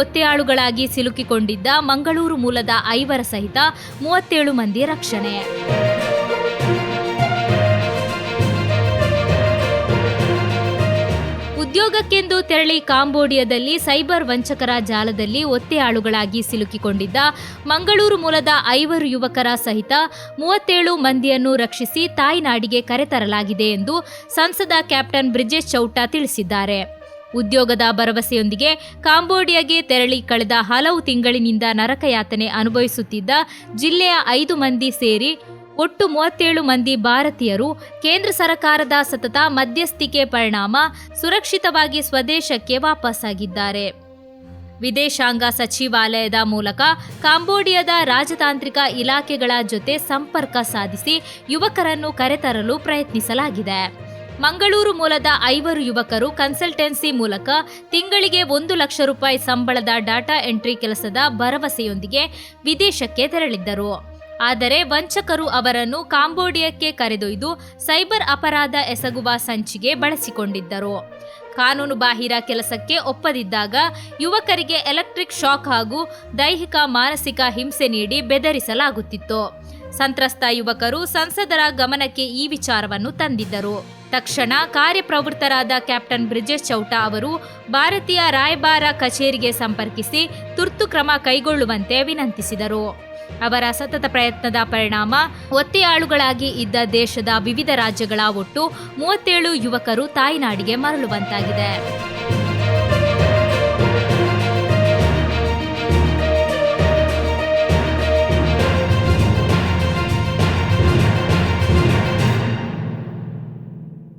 ಒತ್ತೆಯಾಳುಗಳಾಗಿ ಸಿಲುಕಿಕೊಂಡಿದ್ದ ಮಂಗಳೂರು ಮೂಲದ 5 ಸಹಿತ 37 ಮಂದಿ ರಕ್ಷಣೆ. ಉದ್ಯೋಗಕ್ಕೆಂದು ತೆರಳಿ ಕಾಂಬೋಡಿಯಾದಲ್ಲಿ ಸೈಬರ್ ವಂಚಕರ ಜಾಲದಲ್ಲಿ ಒತ್ತೆಯಾಳುಗಳಾಗಿ ಸಿಲುಕಿಕೊಂಡಿದ್ದ ಮಂಗಳೂರು ಮೂಲದ 5 ಯುವಕರ ಸಹಿತ 37 ಮಂದಿಯನ್ನು ರಕ್ಷಿಸಿ ತಾಯ್ನಾಡಿಗೆ ಕರೆತರಲಾಗಿದೆ ಎಂದು ಸಂಸದ ಕ್ಯಾಪ್ಟನ್ ಬ್ರಿಜೇಶ್ ಚೌಟ ತಿಳಿಸಿದ್ದಾರೆ. ಉದ್ಯೋಗದ ಭರವಸೆಯೊಂದಿಗೆ ಕಾಂಬೋಡಿಯಾಗೆ ತೆರಳಿ ಕಳೆದ ಹಲವು ತಿಂಗಳಿನಿಂದ ನರಕಯಾತನೆ ಅನುಭವಿಸುತ್ತಿದ್ದ ಜಿಲ್ಲೆಯ 5 ಮಂದಿ ಸೇರಿ ಒಟ್ಟು 37 ಮಂದಿ ಭಾರತೀಯರು ಕೇಂದ್ರ ಸರ್ಕಾರದ ಸತತ ಮಧ್ಯಸ್ಥಿಕೆ ಪರಿಣಾಮ ಸುರಕ್ಷಿತವಾಗಿ ಸ್ವದೇಶಕ್ಕೆ ವಾಪಸ್ಸಾಗಿದ್ದಾರೆ. ವಿದೇಶಾಂಗ ಸಚಿವಾಲಯದ ಮೂಲಕ ಕಾಂಬೋಡಿಯಾದ ರಾಜತಾಂತ್ರಿಕ ಇಲಾಖೆಗಳ ಜೊತೆ ಸಂಪರ್ಕ ಸಾಧಿಸಿ ಯುವಕರನ್ನು ಕರೆತರಲು ಪ್ರಯತ್ನಿಸಲಾಗಿದೆ. ಮಂಗಳೂರು ಮೂಲದ 5 ಯುವಕರು ಕನ್ಸಲ್ಟೆನ್ಸಿ ಮೂಲಕ ತಿಂಗಳಿಗೆ 1 ಲಕ್ಷ ರೂಪಾಯಿ ಸಂಬಳದ ಡಾಟಾ ಎಂಟ್ರಿ ಕೆಲಸದ ಭರವಸೆಯೊಂದಿಗೆ ವಿದೇಶಕ್ಕೆ ತೆರಳಿದ್ದರು. ಆದರೆ ವಂಚಕರು ಅವರನ್ನು ಕಾಂಬೋಡಿಯಾಕ್ಕೆ ಕರೆದೊಯ್ದು ಸೈಬರ್ ಅಪರಾಧ ಎಸಗುವ ಸಂಚಿಗೆ ಬಳಸಿಕೊಂಡಿದ್ದರು. ಕಾನೂನು ಬಾಹಿರ ಕೆಲಸಕ್ಕೆ ಒಪ್ಪದಿದ್ದಾಗ ಯುವಕರಿಗೆ ಎಲೆಕ್ಟ್ರಿಕ್ ಶಾಕ್ ಹಾಗೂ ದೈಹಿಕ ಮಾನಸಿಕ ಹಿಂಸೆ ನೀಡಿ ಬೆದರಿಸಲಾಗುತ್ತಿತ್ತು. ಸಂತ್ರಸ್ತ ಯುವಕರು ಸಂಸದರ ಗಮನಕ್ಕೆ ಈ ವಿಚಾರವನ್ನು ತಂದಿದ್ದರು. ತಕ್ಷಣ ಕಾರ್ಯಪ್ರವೃತ್ತರಾದ ಕ್ಯಾಪ್ಟನ್ ಬ್ರಿಜೇಶ್ ಚೌಟ ಅವರು ಭಾರತೀಯ ರಾಯಭಾರ ಕಚೇರಿಗೆ ಸಂಪರ್ಕಿಸಿ ತುರ್ತು ಕ್ರಮ ಕೈಗೊಳ್ಳುವಂತೆ ವಿನಂತಿಸಿದರು. ಅವರ ಸತತ ಪ್ರಯತ್ನದ ಪರಿಣಾಮ ಒತ್ತೆಯಾಳುಗಳಾಗಿ ಇದ್ದ ದೇಶದ ವಿವಿಧ ರಾಜ್ಯಗಳ ಒಟ್ಟು 37 ಯುವಕರು ತಾಯ್ನಾಡಿಗೆ ಮರಳುವಂತಾಗಿದೆ.